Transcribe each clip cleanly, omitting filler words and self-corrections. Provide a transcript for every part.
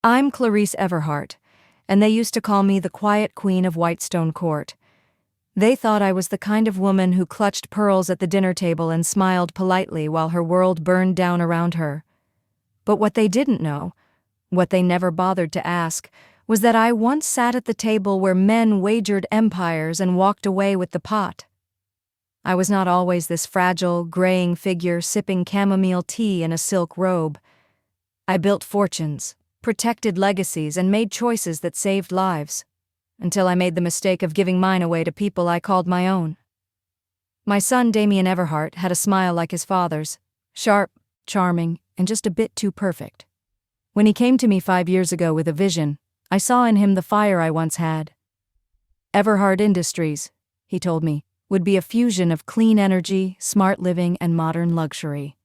I'm Clarice Everhart, and they used to call me the quiet queen of Whitestone Court. They thought I was the kind of woman who clutched pearls at the dinner table and smiled politely while her world burned down around her. But what they didn't know, what they never bothered to ask, was that I once sat at the table where men wagered empires and walked away with the pot. I was not always this fragile, graying figure sipping chamomile tea in a silk robe. I built fortunes, protected legacies, and made choices that saved lives, until I made the mistake of giving mine away to people I called my own. My son Damian Everhart had a smile like his father's, sharp, charming, and just a bit too perfect. When he came to me 5 years ago with a vision, I saw in him the fire I once had. Everhart Industries, he told me, would be a fusion of clean energy, smart living, and modern luxury.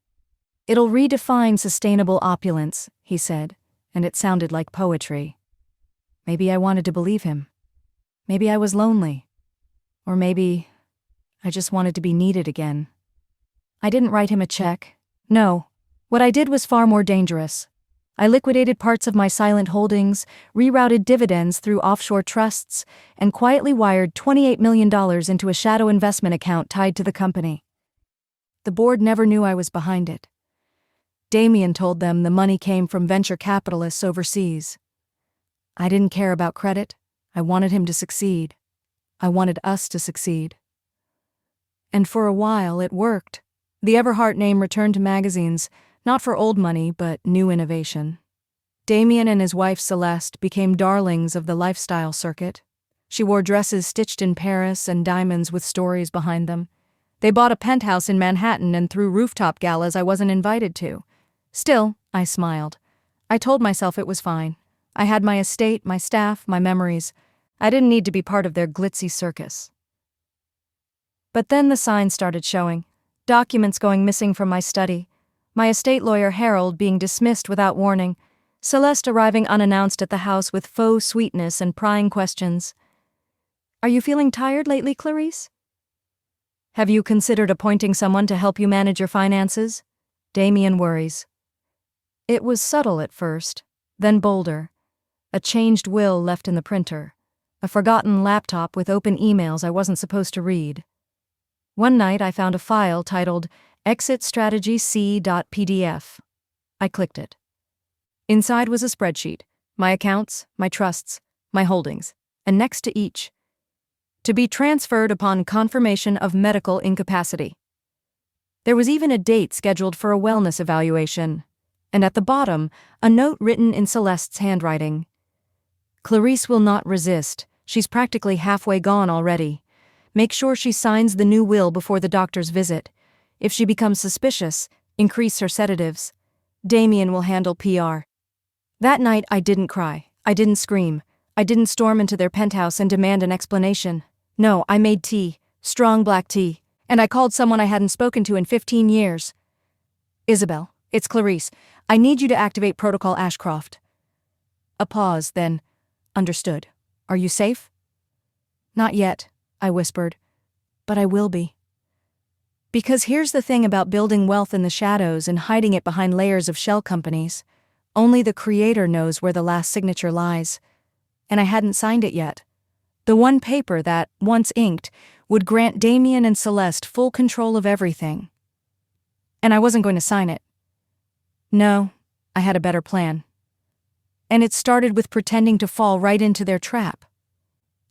It'll redefine sustainable opulence, he said, and it sounded like poetry. Maybe I wanted to believe him. Maybe I was lonely. Or maybe I just wanted to be needed again. I didn't write him a check. No. What I did was far more dangerous. I liquidated parts of my silent holdings, rerouted dividends through offshore trusts, and quietly wired $28 million into a shadow investment account tied to the company. The board never knew I was behind it. Damian told them the money came from venture capitalists overseas. I didn't care about credit. I wanted him to succeed. I wanted us to succeed. And for a while, it worked. The Everhart name returned to magazines, not for old money, but new innovation. Damian and his wife Celeste became darlings of the lifestyle circuit. She wore dresses stitched in Paris and diamonds with stories behind them. They bought a penthouse in Manhattan and threw rooftop galas I wasn't invited to. Still, I smiled. I told myself it was fine. I had my estate, my staff, my memories. I didn't need to be part of their glitzy circus. But then the signs started showing. Documents going missing from my study. My estate lawyer Harold being dismissed without warning. Celeste arriving unannounced at the house with faux sweetness and prying questions. Are you feeling tired lately, Clarice? Have you considered appointing someone to help you manage your finances? Damian worries. It was subtle at first, then bolder. A changed will left in the printer. A forgotten laptop with open emails I wasn't supposed to read. One night I found a file titled Exit Strategy C.pdf. I clicked it. Inside was a spreadsheet, my accounts, my trusts, my holdings, and next to each, to be transferred upon confirmation of medical incapacity. There was even a date scheduled for a wellness evaluation, and at the bottom, a note written in Celeste's handwriting. Clarice will not resist. She's practically halfway gone already. Make sure she signs the new will before the doctor's visit. If she becomes suspicious, increase her sedatives. Damian will handle PR. That night, I didn't cry. I didn't scream. I didn't storm into their penthouse and demand an explanation. No, I made tea, strong black tea, and I called someone I hadn't spoken to in 15 years. Isabel, it's Clarice. I need you to activate Protocol Ashcroft. A pause, then, understood. Are you safe? Not yet, I whispered, but I will be. Because here's the thing about building wealth in the shadows and hiding it behind layers of shell companies. Only the creator knows where the last signature lies. And I hadn't signed it yet. The one paper that, once inked, would grant Damian and Celeste full control of everything. And I wasn't going to sign it. No, I had a better plan. And it started with pretending to fall right into their trap.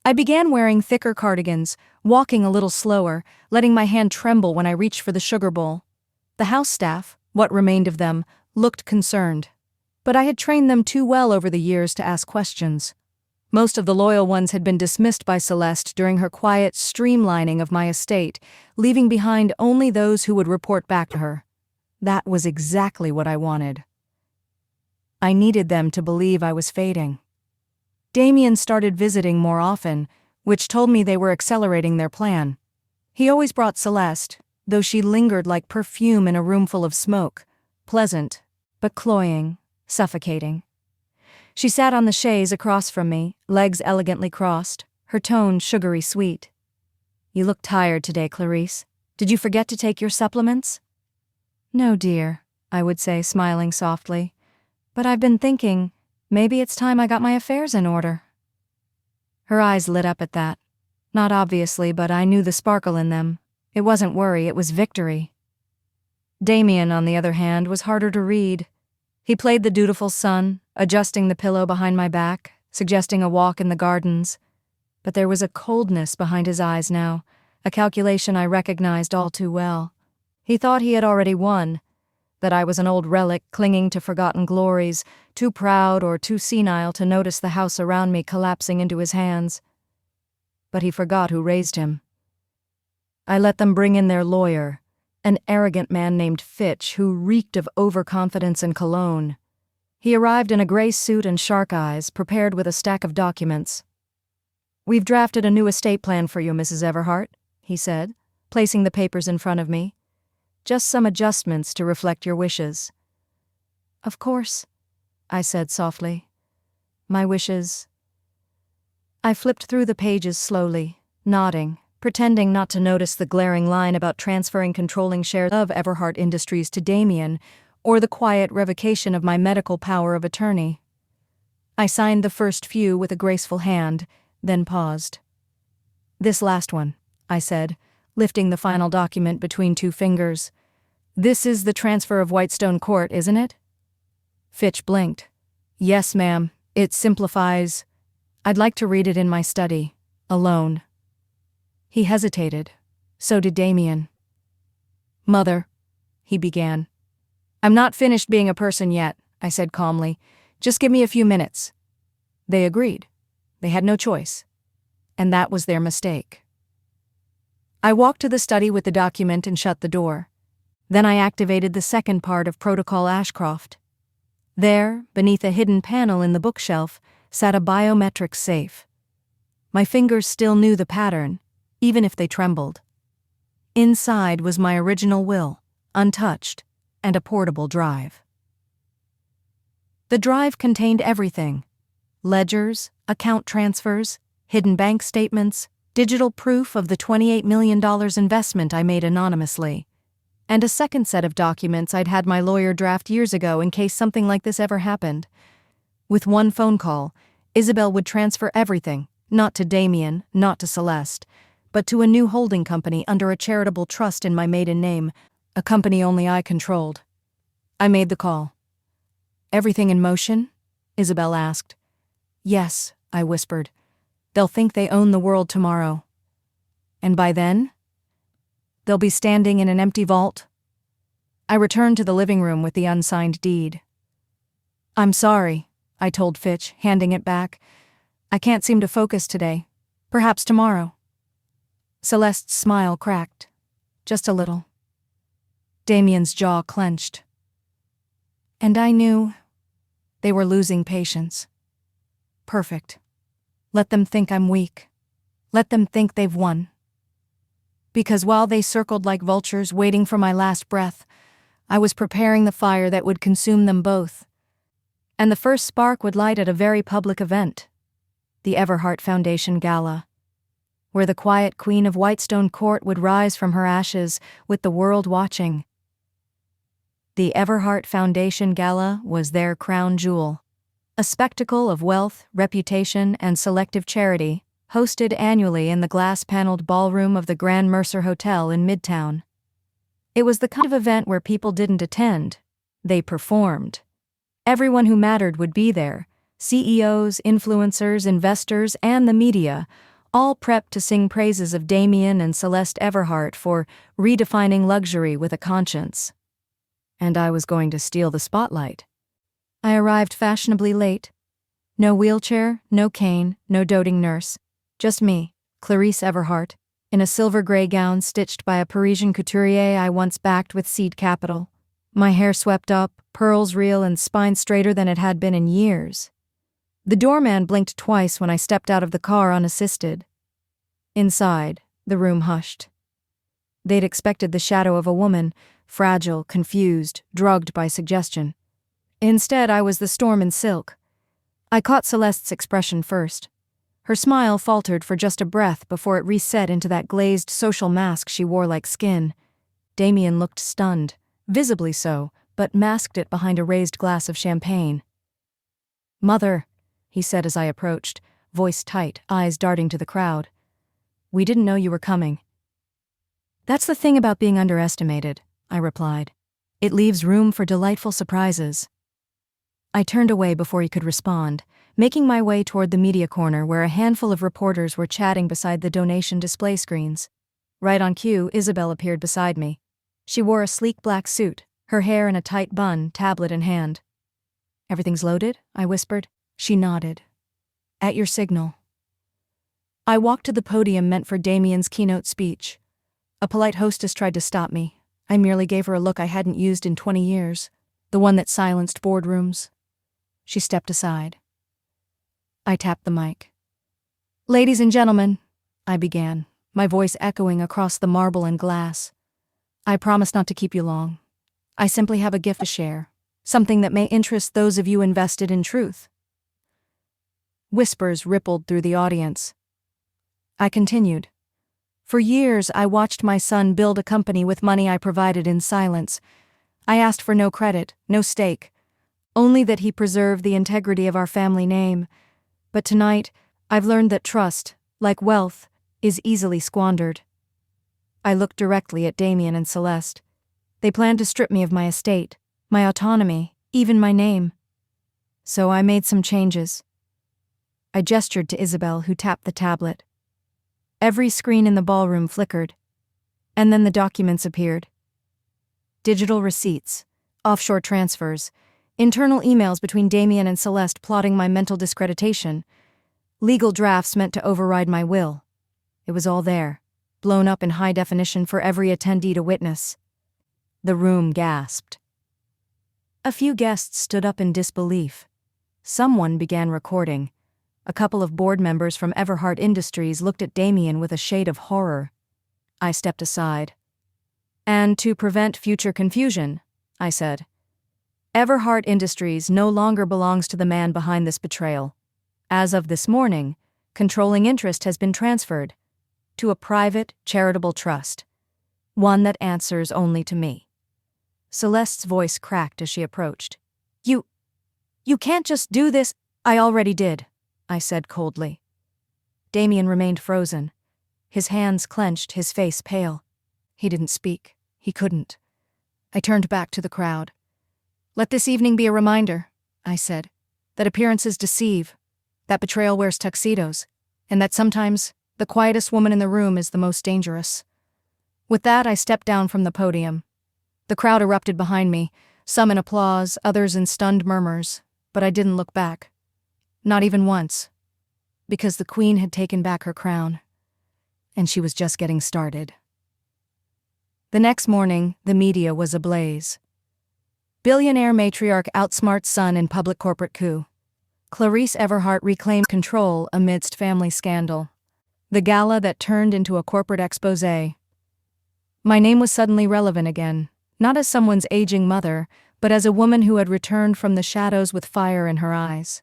I began wearing thicker cardigans, walking a little slower, letting my hand tremble when I reached for the sugar bowl. The house staff, what remained of them, looked concerned. But I had trained them too well over the years to ask questions. Most of the loyal ones had been dismissed by Celeste during her quiet streamlining of my estate, leaving behind only those who would report back to her. That was exactly what I wanted. I needed them to believe I was fading. Damian started visiting more often, which told me they were accelerating their plan. He always brought Celeste, though she lingered like perfume in a room full of smoke, pleasant, but cloying, suffocating. She sat on the chaise across from me, legs elegantly crossed, her tone sugary sweet. You look tired today, Clarice. Did you forget to take your supplements? No, dear, I would say, smiling softly. But I've been thinking, Maybe it's time I got my affairs in order. Her eyes lit up at that. Not obviously, but I knew the sparkle in them. It wasn't worry, it was victory. Damian, on the other hand, was harder to read. He played the dutiful son, adjusting the pillow behind my back, suggesting a walk in the gardens. But there was a coldness behind his eyes now, a calculation I recognized all too well. He thought he had already won, that I was an old relic clinging to forgotten glories, too proud or too senile to notice the house around me collapsing into his hands. But he forgot who raised him. I let them bring in their lawyer, an arrogant man named Fitch who reeked of overconfidence and cologne. He arrived in a gray suit and shark eyes, prepared with a stack of documents. "We've drafted a new estate plan for you, Mrs. Everhart," he said, placing the papers in front of me. "Just some adjustments to reflect your wishes." "Of course," I said softly. "My wishes." I flipped through the pages slowly, nodding, pretending not to notice the glaring line about transferring controlling shares of Everhart Industries to Damian, or the quiet revocation of my medical power of attorney. I signed the first few with a graceful hand, then paused. "This last one," I said, lifting the final document between two fingers. "This is the transfer of Whitestone Court, isn't it?" Fitch blinked. "Yes, ma'am. It simplifies. I'd like to read it in my study, alone." He hesitated. So did Damian. "Mother," he began. "I'm not finished being a person yet," I said calmly. "Just give me a few minutes." They agreed. They had no choice. And that was their mistake. I walked to the study with the document and shut the door. Then I activated the second part of Protocol Ashcroft. There, beneath a hidden panel in the bookshelf, sat a biometric safe. My fingers still knew the pattern, even if they trembled. Inside was my original will, untouched, and a portable drive. The drive contained everything: ledgers, account transfers, hidden bank statements, digital proof of the $28 million investment I made anonymously, and a second set of documents I'd had my lawyer draft years ago in case something like this ever happened. With one phone call, Isabel would transfer everything, not to Damian, not to Celeste, but to a new holding company under a charitable trust in my maiden name, a company only I controlled. I made the call. "Everything in motion?" Isabel asked. "Yes," I whispered. "They'll think they own the world tomorrow. And by then, they'll be standing in an empty vault." I returned to the living room with the unsigned deed. "I'm sorry," I told Fitch, handing it back. "I can't seem to focus today. Perhaps tomorrow." Celeste's smile cracked. Just a little. Damian's jaw clenched. And I knew they were losing patience. Perfect. Let them think I'm weak. Let them think they've won. Because while they circled like vultures waiting for my last breath, I was preparing the fire that would consume them both. And the first spark would light at a very public event, the Everhart Foundation Gala, where the quiet queen of Whitestone Court would rise from her ashes with the world watching. The Everhart Foundation Gala was their crown jewel, a spectacle of wealth, reputation, and selective charity, hosted annually in the glass-paneled ballroom of the Grand Mercer Hotel in Midtown. It was the kind of event where people didn't attend, they performed. Everyone who mattered would be there: CEOs, influencers, investors, and the media, all prepped to sing praises of Damian and Celeste Everhart for redefining luxury with a conscience. And I was going to steal the spotlight. I arrived fashionably late. No wheelchair, no cane, no doting nurse. Just me, Clarice Everhart, in a silver-gray gown stitched by a Parisian couturier I once backed with seed capital. My hair swept up, pearls real and spine straighter than it had been in years. The doorman blinked twice when I stepped out of the car unassisted. Inside, the room hushed. They'd expected the shadow of a woman, fragile, confused, drugged by suggestion. Instead, I was the storm in silk. I caught Celeste's expression first. Her smile faltered for just a breath before it reset into that glazed social mask she wore like skin. Damian looked stunned, visibly so, but masked it behind a raised glass of champagne. "Mother," he said as I approached, voice tight, eyes darting to the crowd. "We didn't know you were coming." "That's the thing about being underestimated," I replied. "It leaves room for delightful surprises." I turned away before he could respond, making my way toward the media corner where a handful of reporters were chatting beside the donation display screens. Right on cue, Isabel appeared beside me. She wore a sleek black suit, her hair in a tight bun, tablet in hand. "Everything's loaded?" I whispered. She nodded. "At your signal." I walked to the podium meant for Damian's keynote speech. A polite hostess tried to stop me. I merely gave her a look I hadn't used in 20 years, the one that silenced boardrooms. She stepped aside. I tapped the mic. "Ladies and gentlemen," I began, my voice echoing across the marble and glass. "I promise not to keep you long. I simply have a gift to share, something that may interest those of you invested in truth." Whispers rippled through the audience. I continued. "For years, I watched my son build a company with money I provided in silence. I asked for no credit, no stake, only that he preserve the integrity of our family name. But tonight, I've learned that trust, like wealth, is easily squandered." I looked directly at Damian and Celeste. They planned to strip me of my estate, my autonomy, even my name. So I made some changes. I gestured to Isabel, who tapped the tablet. Every screen in the ballroom flickered, and then the documents appeared. Digital receipts, offshore transfers, internal emails between Damian and Celeste plotting my mental discreditation, legal drafts meant to override my will. It was all there, blown up in high definition for every attendee to witness. The room gasped. A few guests stood up in disbelief. Someone began recording. A couple of board members from Everhart Industries looked at Damian with a shade of horror. I stepped aside. "And to prevent future confusion," I said, "Everhart Industries no longer belongs to the man behind this betrayal. As of this morning, controlling interest has been transferred to a private, charitable trust, one that answers only to me." Celeste's voice cracked as she approached. You can't just do this." "I already did," I said coldly. Damian remained frozen, his hands clenched, his face pale. He didn't speak. He couldn't. I turned back to the crowd. "Let this evening be a reminder," I said, "that appearances deceive, that betrayal wears tuxedos, and that sometimes the quietest woman in the room is the most dangerous." With that, I stepped down from the podium. The crowd erupted behind me, some in applause, others in stunned murmurs, but I didn't look back. Not even once, because the Queen had taken back her crown, and she was just getting started. The next morning, the media was ablaze. Billionaire matriarch outsmarts son in public corporate coup. Clarice Everhart reclaimed control amidst family scandal. The gala that turned into a corporate exposé. My name was suddenly relevant again, not as someone's aging mother, but as a woman who had returned from the shadows with fire in her eyes.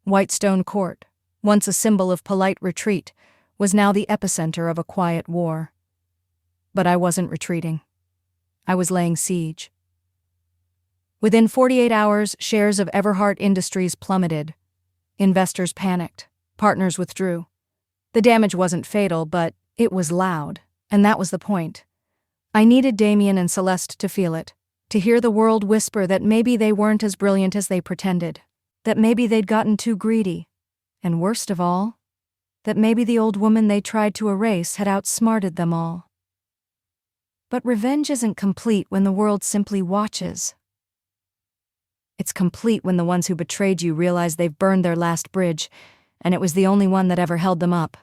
Whitestone Court, once a symbol of polite retreat, was now the epicenter of a quiet war. But I wasn't retreating. I was laying siege. Within 48 hours, shares of Everhart Industries plummeted. Investors panicked. Partners withdrew. The damage wasn't fatal, but it was loud, and that was the point. I needed Damian and Celeste to feel it, to hear the world whisper that maybe they weren't as brilliant as they pretended, that maybe they'd gotten too greedy, and worst of all, that maybe the old woman they tried to erase had outsmarted them all. But revenge isn't complete when the world simply watches. It's complete when the ones who betrayed you realize they've burned their last bridge, and it was the only one that ever held them up.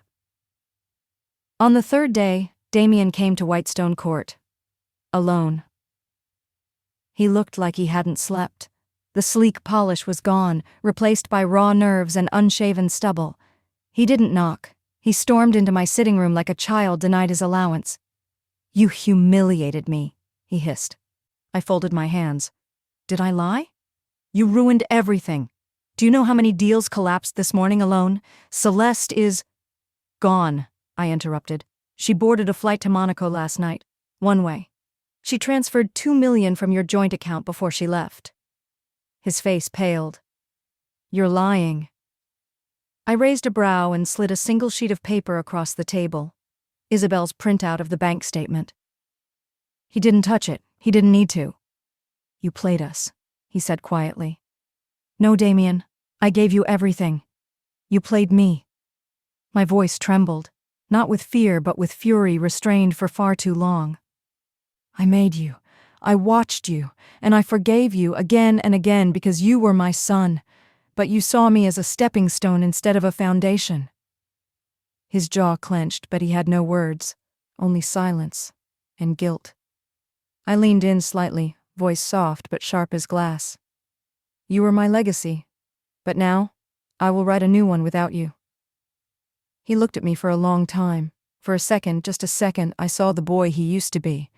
On the third day, Damian came to Whitestone Court. Alone. He looked like he hadn't slept. The sleek polish was gone, replaced by raw nerves and unshaven stubble. He didn't knock. He stormed into my sitting room like a child denied his allowance. "You humiliated me," he hissed. I folded my hands. "Did I lie? You ruined everything. Do you know how many deals collapsed this morning alone? Celeste is..." "Gone," I interrupted. "She boarded a flight to Monaco last night. One way. She transferred $2 million from your joint account before she left." His face paled. You're lying. I raised a brow and slid a single sheet of paper across the table. Isabel's printout of the bank statement. He didn't touch it. He didn't need to. You played us, he said quietly. No, Damian. I gave you everything. You played me. My voice trembled, not with fear but with fury restrained for far too long. I made you. I watched you, and I forgave you again and again because you were my son, but you saw me as a stepping stone instead of a foundation. His jaw clenched, but he had no words, only silence and guilt. I leaned in slightly, voice soft but sharp as glass. You were my legacy, but now I will write a new one without you. He looked at me for a long time. For a second, just a second, I saw the boy he used to be.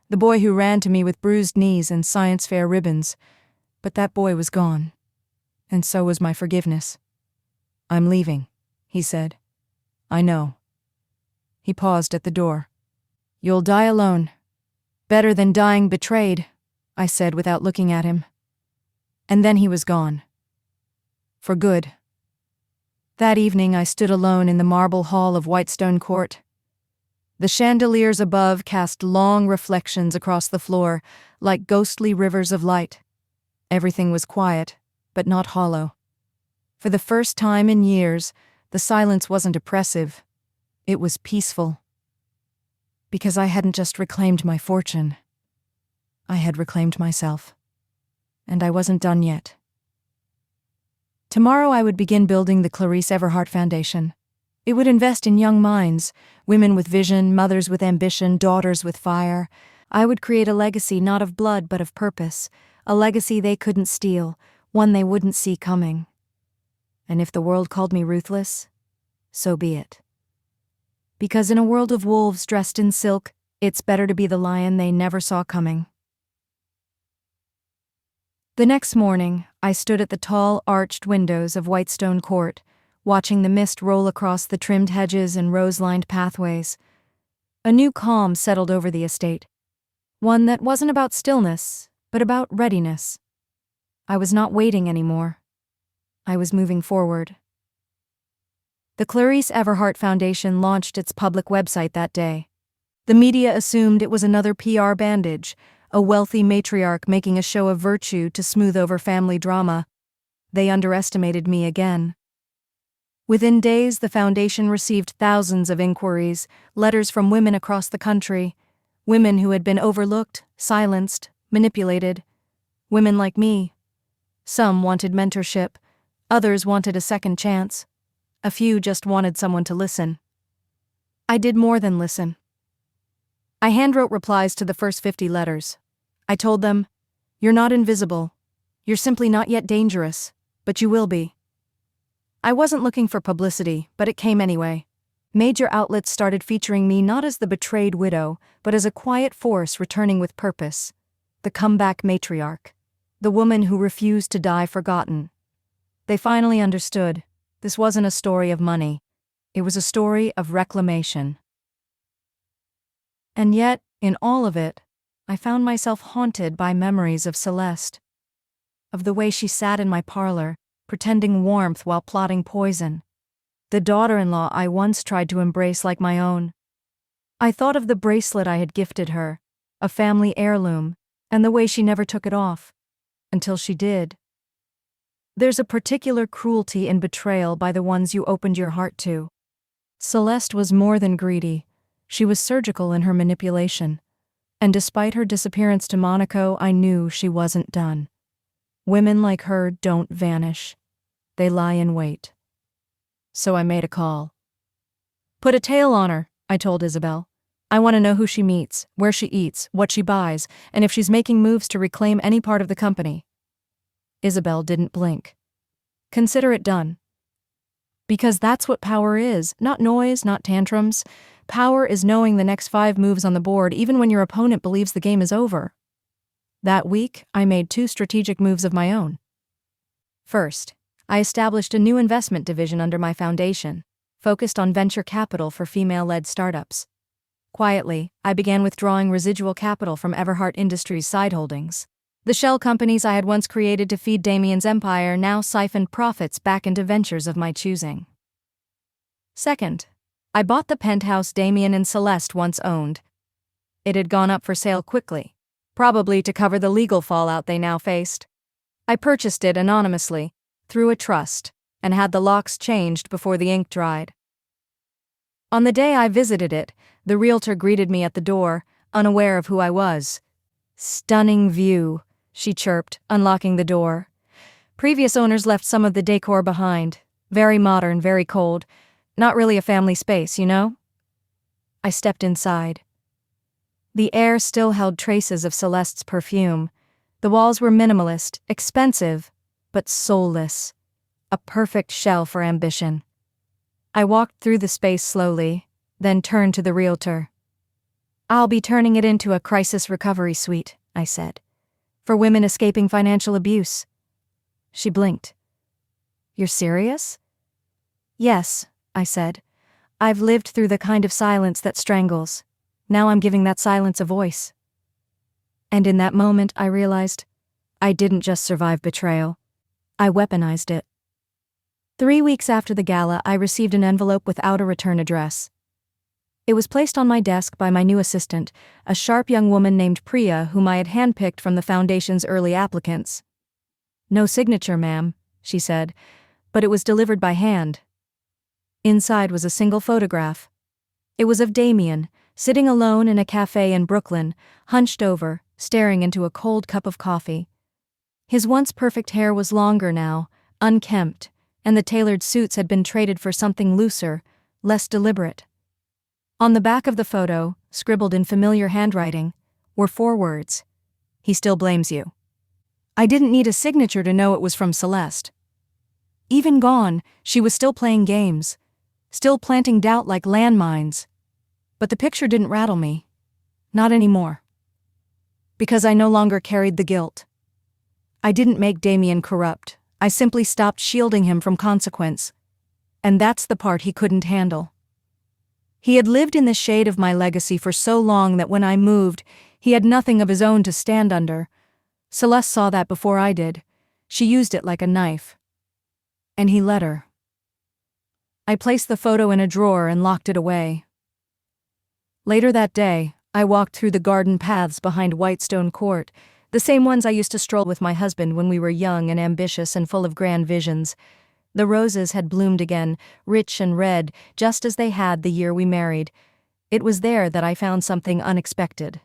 The boy who ran to me with bruised knees and science fair ribbons. But that boy was gone. And so was my forgiveness. I'm leaving, he said. I know. He paused at the door. You'll die alone. Better than dying betrayed, I said without looking at him. And then he was gone. For good. That evening I stood alone in the marble hall of Whitestone Court. The chandeliers above cast long reflections across the floor, like ghostly rivers of light. Everything was quiet, but not hollow. For the first time in years, the silence wasn't oppressive. It was peaceful. Because I hadn't just reclaimed my fortune. I had reclaimed myself. And I wasn't done yet. Tomorrow I would begin building the Clarice Everhart Foundation. It would invest in young minds, women with vision, mothers with ambition, daughters with fire. I would create a legacy not of blood but of purpose, a legacy they couldn't steal, one they wouldn't see coming. And if the world called me ruthless, so be it. Because in a world of wolves dressed in silk, it's better to be the lion they never saw coming. The next morning, I stood at the tall, arched windows of Whitestone Court, watching the mist roll across the trimmed hedges and rose-lined pathways. A new calm settled over the estate, one that wasn't about stillness, but about readiness. I was not waiting anymore. I was moving forward. The Clarice Everhart Foundation launched its public website that day. The media assumed it was another PR bandage, a wealthy matriarch making a show of virtue to smooth over family drama. They underestimated me again. Within days, the foundation received thousands of inquiries, letters from women across the country, women who had been overlooked, silenced, manipulated, women like me. Some wanted mentorship, others wanted a second chance, a few just wanted someone to listen. I did more than listen. I handwrote replies to the first 50 letters. I told them, "You're not invisible. You're simply not yet dangerous, but you will be." I wasn't looking for publicity, but it came anyway. Major outlets started featuring me not as the betrayed widow, but as a quiet force returning with purpose. The comeback matriarch. The woman who refused to die forgotten. They finally understood. This wasn't a story of money. It was a story of reclamation. And yet, in all of it, I found myself haunted by memories of Celeste. Of the way she sat in my parlor, pretending warmth while plotting poison. The daughter-in-law I once tried to embrace like my own. I thought of the bracelet I had gifted her, a family heirloom, and the way she never took it off. Until she did. There's a particular cruelty in betrayal by the ones you opened your heart to. Celeste was more than greedy. She was surgical in her manipulation. And despite her disappearance to Monaco, I knew she wasn't done. Women like her don't vanish. They lie in wait. So I made a call. Put a tail on her, I told Isabel. I want to know who she meets, where she eats, what she buys, and if she's making moves to reclaim any part of the company. Isabel didn't blink. Consider it done. Because that's what power is, not noise, not tantrums. Power is knowing the next 5 moves on the board even when your opponent believes the game is over. That week, I made 2 strategic moves of my own. First, I established a new investment division under my foundation, focused on venture capital for female-led startups. Quietly, I began withdrawing residual capital from Everhart Industries' side holdings. The shell companies I had once created to feed Damian's empire now siphoned profits back into ventures of my choosing. Second, I bought the penthouse Damian and Celeste once owned. It had gone up for sale quickly, probably to cover the legal fallout they now faced. I purchased it anonymously, through a trust, and had the locks changed before the ink dried. On the day I visited it, the realtor greeted me at the door, unaware of who I was. "Stunning view," she chirped, unlocking the door. "Previous owners left some of the decor behind. Very modern, very cold. Not really a family space, you know?" I stepped inside. The air still held traces of Celeste's perfume. The walls were minimalist, expensive, but soulless. A perfect shell for ambition. I walked through the space slowly, then turned to the realtor. "I'll be turning it into a crisis recovery suite," I said, "for women escaping financial abuse." She blinked. "You're serious?" "Yes," I said. "I've lived through the kind of silence that strangles. Now I'm giving that silence a voice." And in that moment I realized I didn't just survive betrayal. I weaponized it. 3 weeks after the gala, I received an envelope without a return address. It was placed on my desk by my new assistant, a sharp young woman named Priya, whom I had handpicked from the foundation's early applicants. "No signature, ma'am," she said, "but it was delivered by hand." Inside was a single photograph. It was of Damian, sitting alone in a cafe in Brooklyn, hunched over, staring into a cold cup of coffee. His once perfect hair was longer now, unkempt, and the tailored suits had been traded for something looser, less deliberate. On the back of the photo, scribbled in familiar handwriting, were 4 words: "He still blames you." I didn't need a signature to know it was from Celeste. Even gone, she was still playing games, still planting doubt like landmines. But the picture didn't rattle me. Not anymore. Because I no longer carried the guilt. I didn't make Damian corrupt. I simply stopped shielding him from consequence. And that's the part he couldn't handle. He had lived in the shade of my legacy for so long that when I moved, he had nothing of his own to stand under. Celeste saw that before I did. She used it like a knife. And he let her. I placed the photo in a drawer and locked it away. Later that day, I walked through the garden paths behind Whitestone Court, the same ones I used to stroll with my husband when we were young and ambitious and full of grand visions. The roses had bloomed again, rich and red, just as they had the year we married. It was there that I found something unexpected.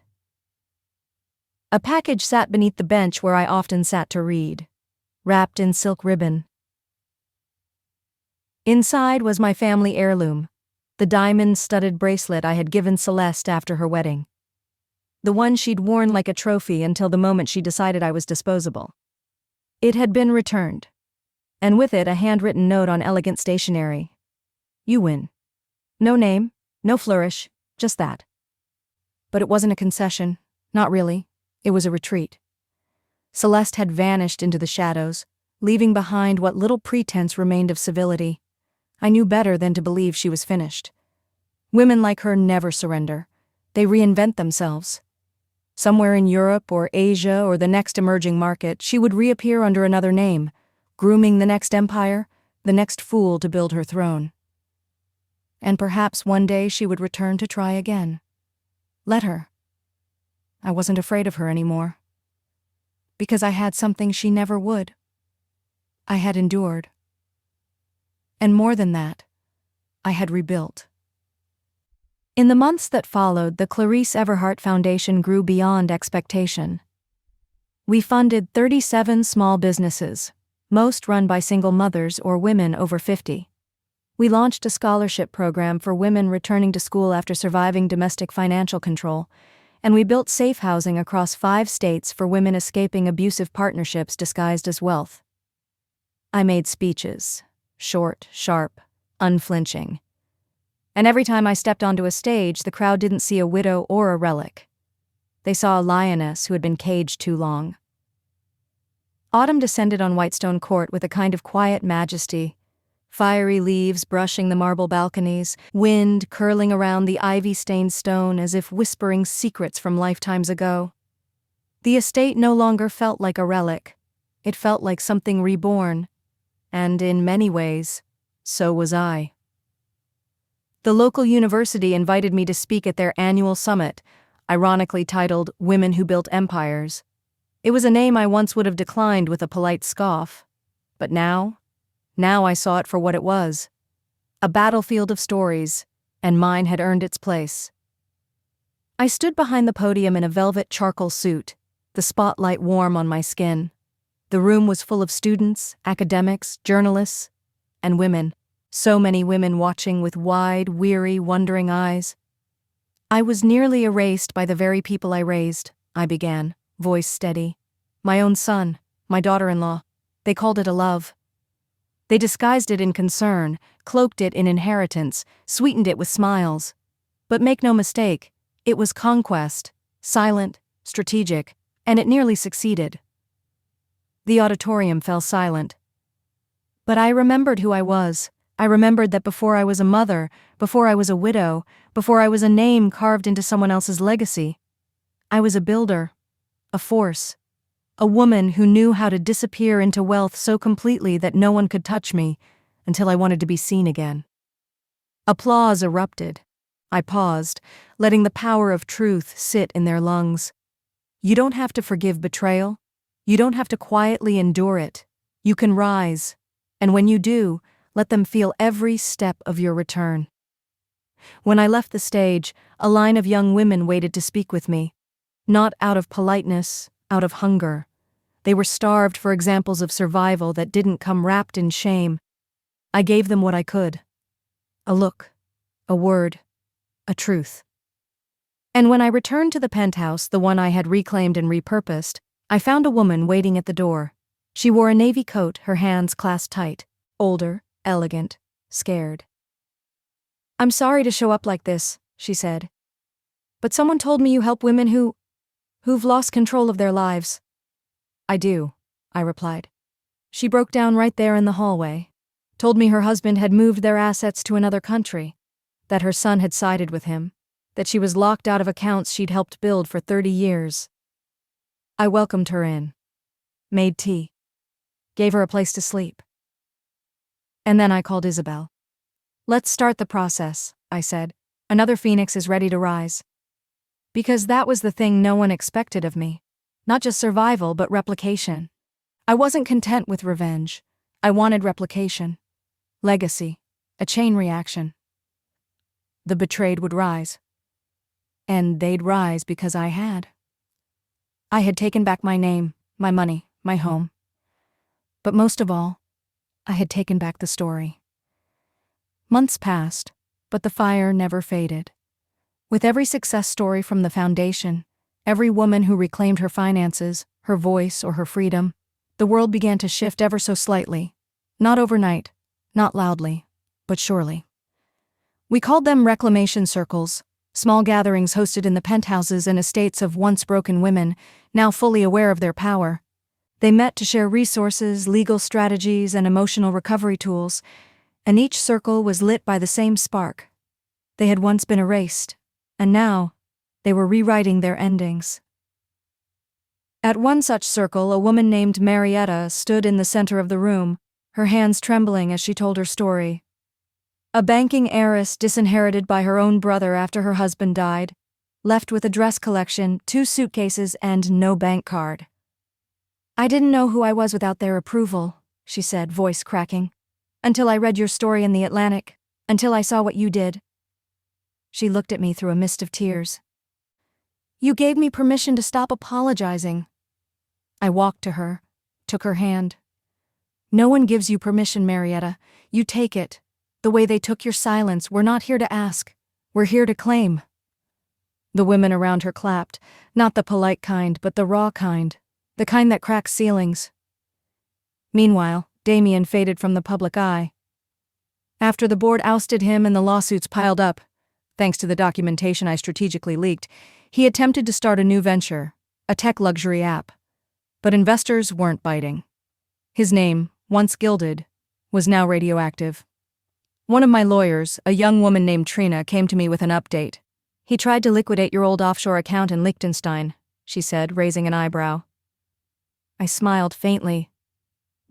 A package sat beneath the bench where I often sat to read, wrapped in silk ribbon. Inside was my family heirloom, the diamond-studded bracelet I had given Celeste after her wedding. The one she'd worn like a trophy until the moment she decided I was disposable. It had been returned, and with it a handwritten note on elegant stationery. "You win." No name, no flourish, just that. But it wasn't a concession, not really. It was a retreat. Celeste had vanished into the shadows, leaving behind what little pretense remained of civility. I knew better than to believe she was finished. Women like her never surrender. They reinvent themselves. Somewhere in Europe or Asia or the next emerging market, she would reappear under another name, grooming the next empire, the next fool to build her throne. And perhaps one day she would return to try again. Let her. I wasn't afraid of her anymore. Because I had something she never would. I had endured. And more than that, I had rebuilt. In the months that followed, the Clarice Everhart Foundation grew beyond expectation. We funded 37 small businesses, most run by single mothers or women over 50. We launched a scholarship program for women returning to school after surviving domestic financial control, and we built safe housing across 5 states for women escaping abusive partnerships disguised as wealth. I made speeches. Short, sharp, unflinching. And every time I stepped onto a stage, the crowd didn't see a widow or a relic. They saw a lioness who had been caged too long. Autumn descended on Whitestone Court with a kind of quiet majesty, fiery leaves brushing the marble balconies, wind curling around the ivy-stained stone as if whispering secrets from lifetimes ago. The estate no longer felt like a relic. It felt like something reborn. And in many ways, so was I. The local university invited me to speak at their annual summit, ironically titled Women Who Built Empires. It was a name I once would have declined with a polite scoff. But now I saw it for what it was. A battlefield of stories, and mine had earned its place. I stood behind the podium in a velvet charcoal suit, the spotlight warm on my skin. The room was full of students, academics, journalists, and women. So many women watching with wide, weary, wondering eyes. I was nearly erased by the very people I raised, I began, voice steady. My own son, my daughter-in-law. They called it a love. They disguised it in concern, cloaked it in inheritance, sweetened it with smiles. But make no mistake, it was conquest, silent, strategic, and it nearly succeeded. The auditorium fell silent. But I remembered who I was. I remembered that before I was a mother, before I was a widow, before I was a name carved into someone else's legacy, I was a builder, a force, a woman who knew how to disappear into wealth so completely that no one could touch me until I wanted to be seen again. Applause erupted. I paused, letting the power of truth sit in their lungs. You don't have to forgive betrayal. You don't have to quietly endure it. You can rise. And when you do, let them feel every step of your return. When I left the stage, a line of young women waited to speak with me. Not out of politeness, out of hunger. They were starved for examples of survival that didn't come wrapped in shame. I gave them what I could. A look, a word, a truth. And when I returned to the penthouse, the one I had reclaimed and repurposed, I found a woman waiting at the door. She wore a navy coat, her hands clasped tight. Older, elegant, scared. "I'm sorry to show up like this," she said. "But someone told me you help women who've lost control of their lives." "I do," I replied. She broke down right there in the hallway. Told me her husband had moved their assets to another country, that her son had sided with him, that she was locked out of accounts she'd helped build for 30 years. I welcomed her in, made tea, gave her a place to sleep. And then I called Isabel. "Let's start the process," I said. "Another phoenix is ready to rise." Because that was the thing no one expected of me. Not just survival, but replication. I wasn't content with revenge. I wanted replication. Legacy. A chain reaction. The betrayed would rise. And they'd rise because I had. I had taken back my name, my money, my home. But most of all, I had taken back the story. Months passed, but the fire never faded. With every success story from the foundation, every woman who reclaimed her finances, her voice, or her freedom, the world began to shift ever so slightly. Not overnight, not loudly, but surely. We called them reclamation circles, small gatherings hosted in the penthouses and estates of once broken women, now fully aware of their power. They met to share resources, legal strategies, and emotional recovery tools, and each circle was lit by the same spark. They had once been erased, and now they were rewriting their endings. At one such circle, a woman named Marietta stood in the center of the room, her hands trembling as she told her story. A banking heiress disinherited by her own brother after her husband died, left with a dress collection, 2 suitcases, and no bank card. "I didn't know who I was without their approval," she said, voice cracking. "Until I read your story in the Atlantic, until I saw what you did." She looked at me through a mist of tears. "You gave me permission to stop apologizing." I walked to her, took her hand. "No one gives you permission, Marietta. You take it. The way they took your silence, we're not here to ask. We're here to claim." The women around her clapped, not the polite kind, but the raw kind, the kind that cracks ceilings. Meanwhile, Damian faded from the public eye. After the board ousted him and the lawsuits piled up, thanks to the documentation I strategically leaked, he attempted to start a new venture, a tech luxury app. But investors weren't biting. His name, once gilded, was now radioactive. One of my lawyers, a young woman named Trina, came to me with an update. "He tried to liquidate your old offshore account in Liechtenstein," she said, raising an eyebrow. I smiled faintly.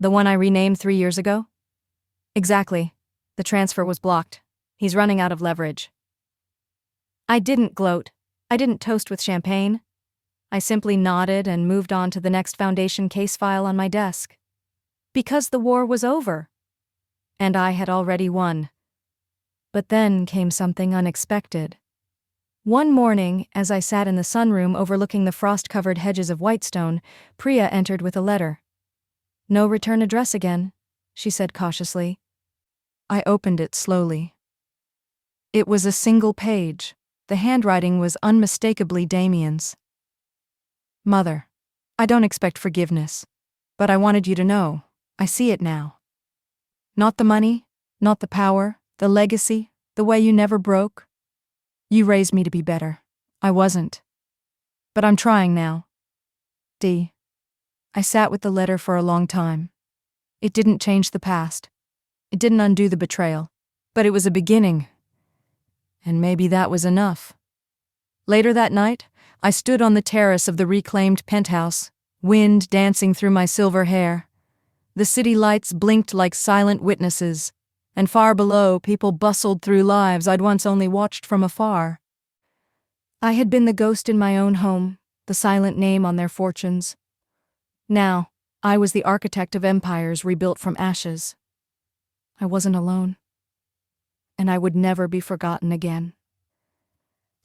The one I renamed 3 years ago? Exactly. The transfer was blocked. He's running out of leverage. I didn't gloat. I didn't toast with champagne. I simply nodded and moved on to the next Foundation case file on my desk. Because the war was over. And I had already won. But then came something unexpected. One morning, as I sat in the sunroom overlooking the frost-covered hedges of Whitestone, Priya entered with a letter. No return address again, she said cautiously. I opened it slowly. It was a single page. The handwriting was unmistakably Damian's. Mother, I don't expect forgiveness, but I wanted you to know, I see it now. Not the money, not the power, the legacy, the way you never broke. You raised me to be better. I wasn't. But I'm trying now. D. I sat with the letter for a long time. It didn't change the past. It didn't undo the betrayal. But it was a beginning. And maybe that was enough. Later that night, I stood on the terrace of the reclaimed penthouse, wind dancing through my silver hair. The city lights blinked like silent witnesses, and far below, people bustled through lives I'd once only watched from afar. I had been the ghost in my own home, the silent name on their fortunes. Now, I was the architect of empires rebuilt from ashes. I wasn't alone. And I would never be forgotten again.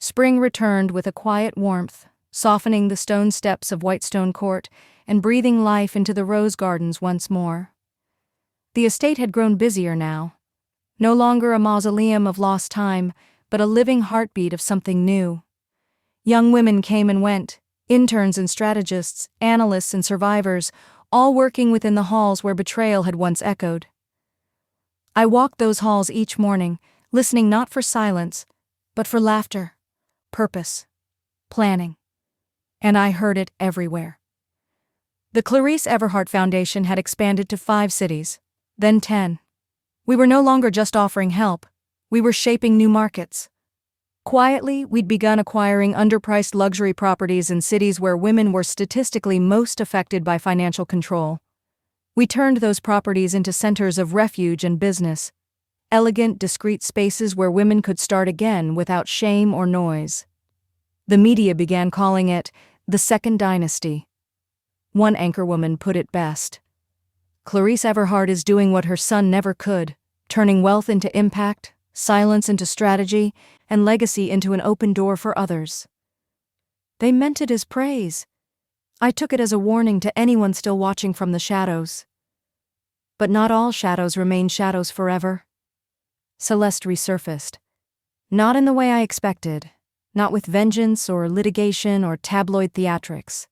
Spring returned with a quiet warmth, softening the stone steps of Whitestone Court and breathing life into the rose gardens once more. The estate had grown busier now. No longer a mausoleum of lost time, but a living heartbeat of something new. Young women came and went, interns and strategists, analysts and survivors, all working within the halls where betrayal had once echoed. I walked those halls each morning, listening not for silence, but for laughter, purpose, planning. And I heard it everywhere. The Clarice Everhart Foundation had expanded to 5 cities, then 10. We were no longer just offering help, we were shaping new markets. Quietly, we'd begun acquiring underpriced luxury properties in cities where women were statistically most affected by financial control. We turned those properties into centers of refuge and business, elegant, discreet spaces where women could start again without shame or noise. The media began calling it the Second Dynasty. One anchorwoman put it best. Clarice Everhart is doing what her son never could, turning wealth into impact, silence into strategy, and legacy into an open door for others. They meant it as praise. I took it as a warning to anyone still watching from the shadows. But not all shadows remain shadows forever. Celeste resurfaced. Not in the way I expected, not with vengeance or litigation or tabloid theatrics.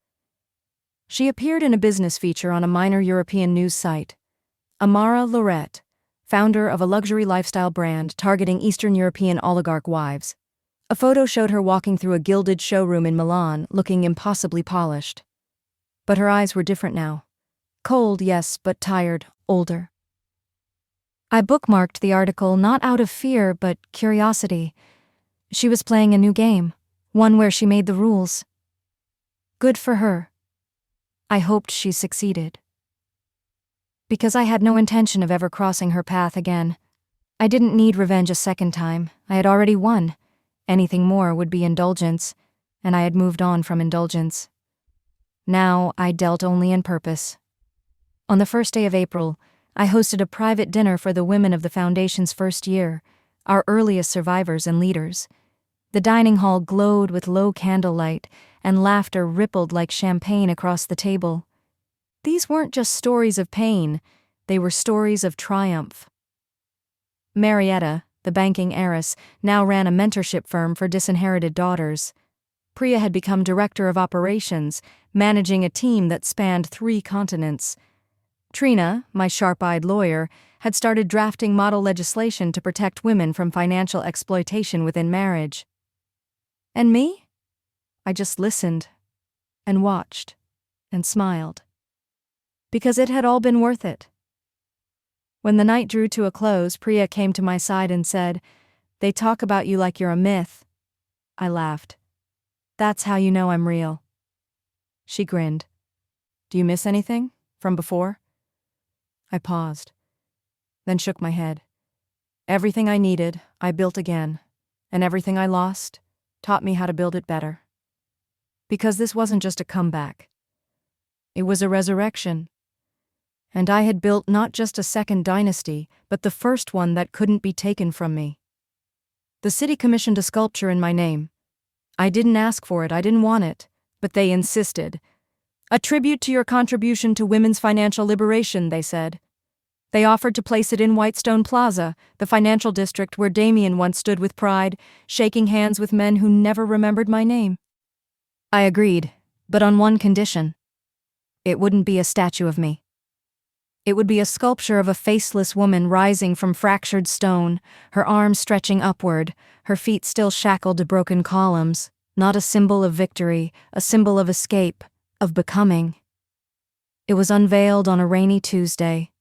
She appeared in a business feature on a minor European news site. Amara Lorette, founder of a luxury lifestyle brand targeting Eastern European oligarch wives. A photo showed her walking through a gilded showroom in Milan, looking impossibly polished. But her eyes were different now. Cold, yes, but tired, older. I bookmarked the article not out of fear, but curiosity. She was playing a new game, one where she made the rules. Good for her. I hoped she succeeded. Because I had no intention of ever crossing her path again. I didn't need revenge a second time. I had already won. Anything more would be indulgence, and I had moved on from indulgence. Now I dealt only in purpose. On the first day of April, I hosted a private dinner for the women of the Foundation's first year, our earliest survivors and leaders. The dining hall glowed with low candlelight, and laughter rippled like champagne across the table. These weren't just stories of pain, they were stories of triumph. Marietta, the banking heiress, now ran a mentorship firm for disinherited daughters. Priya had become director of operations, managing a team that spanned 3 continents. Trina, my sharp-eyed lawyer, had started drafting model legislation to protect women from financial exploitation within marriage. And me? I just listened, and watched, and smiled. Because it had all been worth it. When the night drew to a close, Priya came to my side and said, "They talk about you like you're a myth." I laughed. "That's how you know I'm real." She grinned. Do you miss anything from before? I paused, then shook my head. Everything I needed, I built again, and everything I lost taught me how to build it better. Because this wasn't just a comeback. It was a resurrection. And I had built not just a second dynasty, but the first one that couldn't be taken from me. The city commissioned a sculpture in my name. I didn't ask for it, I didn't want it, but they insisted. A tribute to your contribution to women's financial liberation, they said. They offered to place it in Whitestone Plaza, the financial district where Damian once stood with pride, shaking hands with men who never remembered my name. I agreed, but on one condition. It wouldn't be a statue of me. It would be a sculpture of a faceless woman rising from fractured stone, her arms stretching upward, her feet still shackled to broken columns, not a symbol of victory, a symbol of escape, of becoming. It was unveiled on a rainy Tuesday.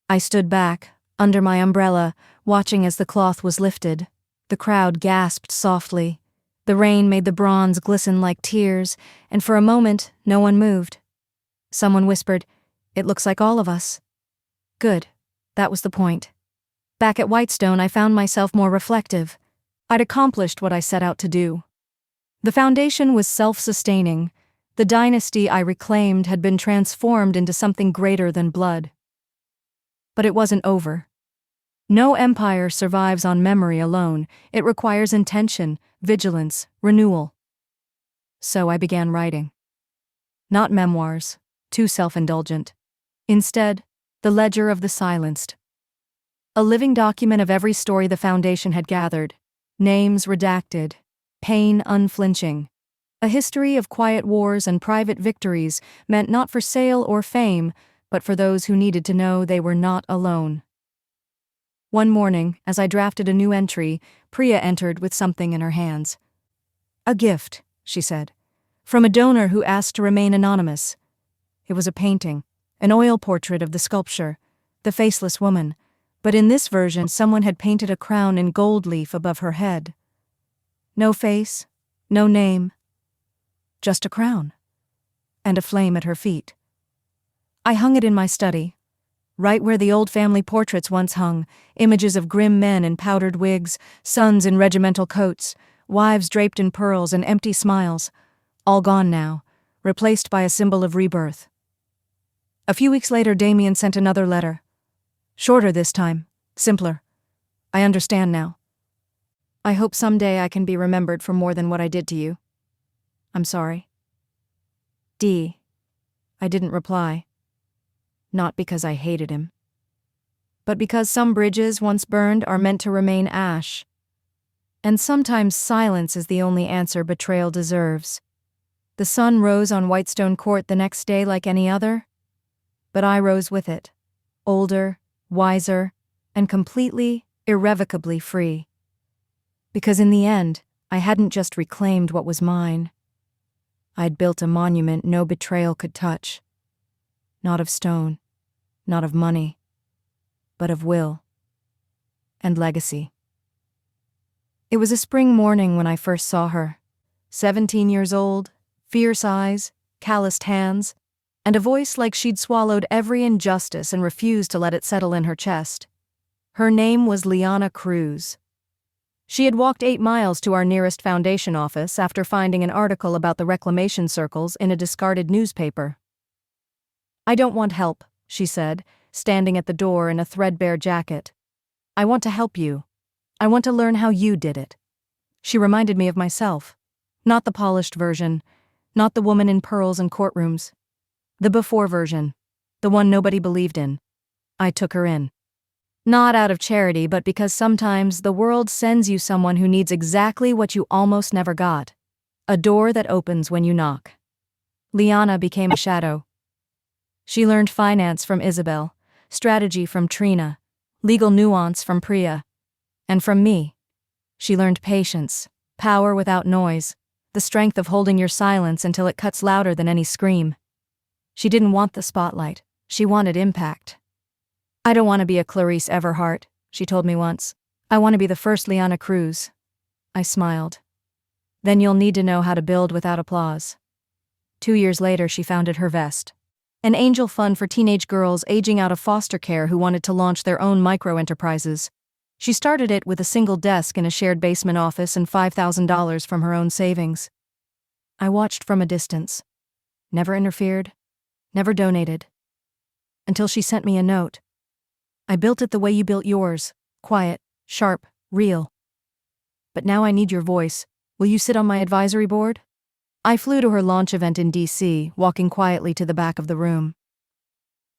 I stood back, under my umbrella, watching as the cloth was lifted. The crowd gasped softly. The rain made the bronze glisten like tears, and for a moment, no one moved. Someone whispered, "It looks like all of us." Good. That was the point. Back at Whitestone, I found myself more reflective. I'd accomplished what I set out to do. The foundation was self-sustaining. The dynasty I reclaimed had been transformed into something greater than blood. But it wasn't over. No empire survives on memory alone. It requires intention, vigilance, renewal. So I began writing. Not memoirs, too self-indulgent. Instead, the ledger of the silenced. A living document of every story the foundation had gathered. Names redacted. Pain unflinching. A history of quiet wars and private victories meant not for sale or fame, but for those who needed to know they were not alone. One morning, as I drafted a new entry, Priya entered with something in her hands. A gift, she said, from a donor who asked to remain anonymous. It was a painting, an oil portrait of the sculpture, the faceless woman, but in this version someone had painted a crown in gold leaf above her head. No face, no name. Just a crown, and a flame at her feet. I hung it in my study, right where the old family portraits once hung, images of grim men in powdered wigs, sons in regimental coats, wives draped in pearls and empty smiles, all gone now, replaced by a symbol of rebirth. A few weeks later, Damian sent another letter. Shorter this time, simpler. I understand now. I hope someday I can be remembered for more than what I did to you. I'm sorry. D. I didn't reply. Not because I hated him, but because some bridges once burned are meant to remain ash. And sometimes silence is the only answer betrayal deserves. The sun rose on Whitestone Court the next day like any other, but I rose with it, older, wiser, and completely, irrevocably free. Because in the end, I hadn't just reclaimed what was mine. I'd built a monument no betrayal could touch. Not of stone, not of money, but of will and legacy. It was a spring morning when I first saw her. 17 years old, fierce eyes, calloused hands, and a voice like she'd swallowed every injustice and refused to let it settle in her chest. Her name was Liana Cruz. She had walked 8 miles to our nearest foundation office after finding an article about the reclamation circles in a discarded newspaper. I don't want help, she said, standing at the door in a threadbare jacket. I want to help you. I want to learn how you did it. She reminded me of myself. Not the polished version, not the woman in pearls and courtrooms. The before version, the one nobody believed in. I took her in. Not out of charity, but because sometimes the world sends you someone who needs exactly what you almost never got. A door that opens when you knock. Liana became a shadow. She learned finance from Isabel, strategy from Trina, legal nuance from Priya. And from me. She learned patience, power without noise, the strength of holding your silence until it cuts louder than any scream. She didn't want the spotlight. She wanted impact. I don't want to be a Clarice Everhart, she told me once. I want to be the first Liana Cruz. I smiled. Then you'll need to know how to build without applause. 2 years later, she founded Her Vest, an angel fund for teenage girls aging out of foster care who wanted to launch their own micro-enterprises. She started it with a single desk in a shared basement office and $5,000 from her own savings. I watched from a distance, never interfered, never donated, until she sent me a note. I built it the way you built yours, quiet, sharp, real. But now I need your voice. Will you sit on my advisory board? I flew to her launch event in D.C., walking quietly to the back of the room.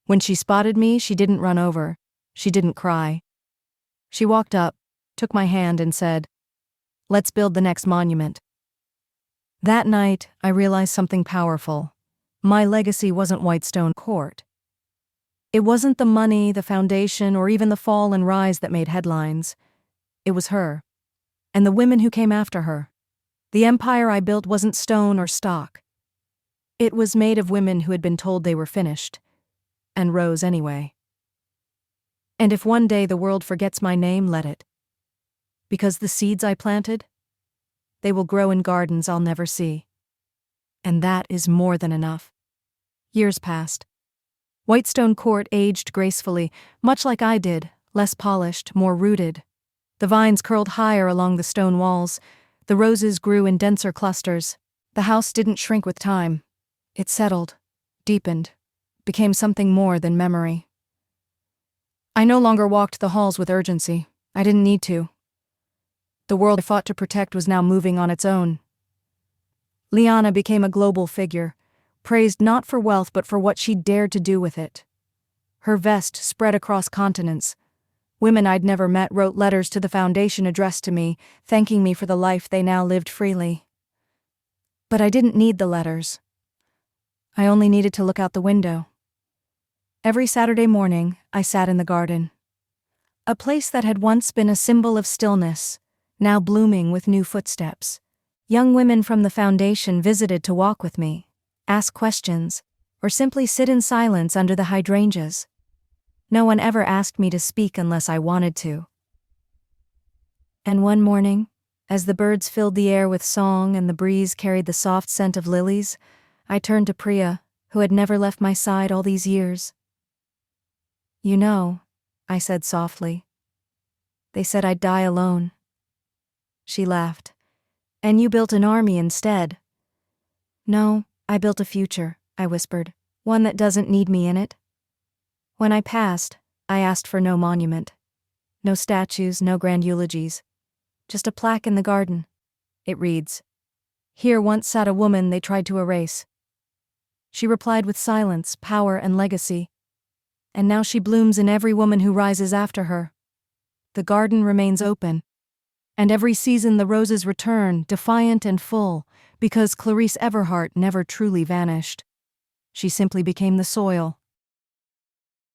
When she spotted me, she didn't run over. She didn't cry. She walked up, took my hand and said, "Let's build the next monument." That night, I realized something powerful. My legacy wasn't Whitestone Court. It wasn't the money, the foundation, or even the fall and rise that made headlines. It was her, and the women who came after her. The empire I built wasn't stone or stock. It was made of women who had been told they were finished, and rose anyway. And if one day the world forgets my name, let it. Because the seeds I planted, they will grow in gardens I'll never see. And that is more than enough. Years passed. Whitestone Court aged gracefully, much like I did, less polished, more rooted. The vines curled higher along the stone walls. The roses grew in denser clusters. The house didn't shrink with time. It settled, deepened, became something more than memory. I no longer walked the halls with urgency. I didn't need to. The world I fought to protect was now moving on its own. Liana became a global figure, praised not for wealth but for what she dared to do with it. Her vest spread across continents. Women I'd never met wrote letters to the foundation addressed to me, thanking me for the life they now lived freely. But I didn't need the letters. I only needed to look out the window. Every Saturday morning, I sat in the garden. A place that had once been a symbol of stillness, now blooming with new footsteps. Young women from the foundation visited to walk with me, ask questions, or simply sit in silence under the hydrangeas. No one ever asked me to speak unless I wanted to. And one morning, as the birds filled the air with song and the breeze carried the soft scent of lilies, I turned to Priya, who had never left my side all these years. "You know," I said softly, "they said I'd die alone." She laughed. "And you built an army instead." "No, I built a future," I whispered, "one that doesn't need me in it." When I passed, I asked for no monument. No statues, no grand eulogies. Just a plaque in the garden. It reads, "Here once sat a woman they tried to erase." She replied with silence, power, and legacy. And now she blooms in every woman who rises after her. The garden remains open. And every season the roses return, defiant and full, because Clarice Everhart never truly vanished. She simply became the soil,